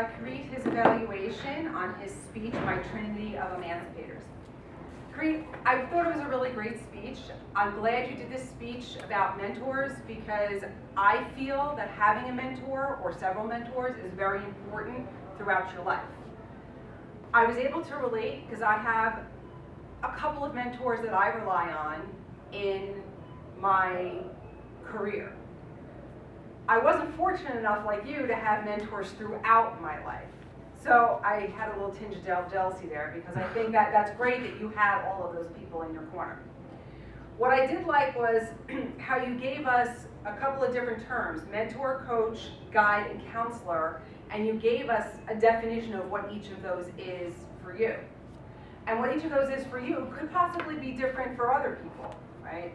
Kireet his evaluation on his speech by Trinity of Emancipators. Kireet, I thought it was a really great speech. I'm glad you did this speech about mentors because I feel that having a mentor or several mentors is very important throughout your life. I was able to relate because I have a couple of mentors that I rely on in my career. I wasn't fortunate enough, like you, to have mentors throughout my life. So I had a little tinge of jealousy there because I think that that's great that you have all of those people in your corner. What I did like was how you gave us a couple of different terms, mentor, coach, guide, and counselor, and you gave us a definition of what each of those is for you. And what each of those is for you could possibly be different for other people, right?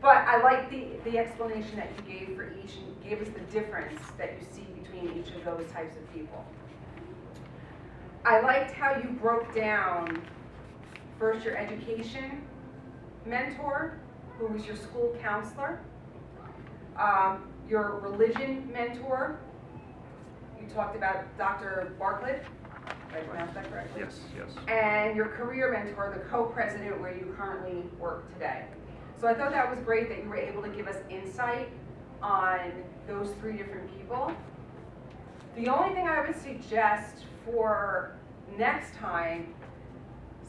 But I like the explanation that you gave for each and gave us the difference that you see between each of those types of people. I liked how you broke down first your education mentor, who was your school counselor, your religion mentor. You talked about Dr. Bartlett, did I pronounce that correctly? Yes, yes. And your career mentor, the co-president where you currently work today. So I thought that was great that you were able to give us insight on those three different people. The only thing I would suggest for next time,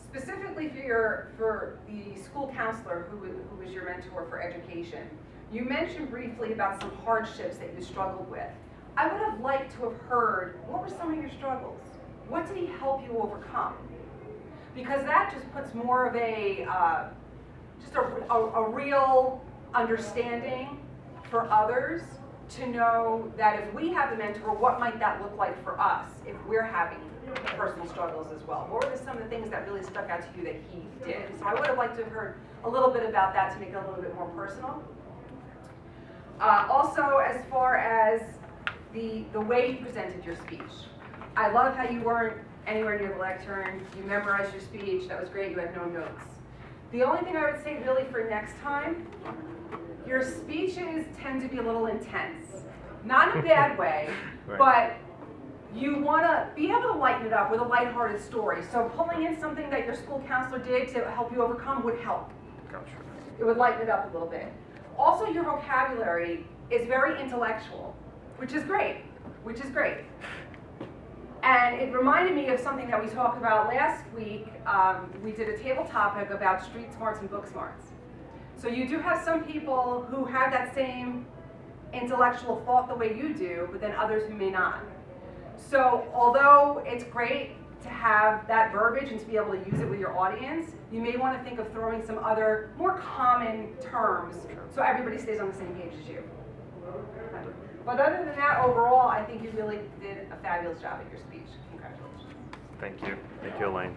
specifically for the school counselor who was your mentor for education, you mentioned briefly about some hardships that you struggled with. I would have liked to have heard, what were some of your struggles? What did he help you overcome? Because that just puts more of a real understanding for others to know that if we have a mentor, what might that look like for us if we're having personal struggles as well? What were some of the things that really stuck out to you that he did? So I would have liked to have heard a little bit about that to make it a little bit more personal. Also, as far as the way you presented your speech, I love how you weren't anywhere near the lectern. You memorized your speech. That was great. You had no notes. The only thing I would say really for next time, your speeches tend to be a little intense. Not in a bad way, Right. but you want to be able to lighten it up with a lighthearted story. So pulling in something that your school counselor did to help you overcome would help. Gotcha. It would lighten it up a little bit. Also, your vocabulary is very intellectual, which is great, And it reminded me of something that we talked about last week. We did a table topic about street smarts and book smarts. So you do have some people who have that same intellectual thought the way you do, but then others who may not. So although it's great to have that verbiage and to be able to use it with your audience, you may want to think of throwing some other more common terms so everybody stays on the same page as you. But other than that, overall, I think you really did a fabulous job at your speech. Congratulations. Thank you. Thank you, Alaine.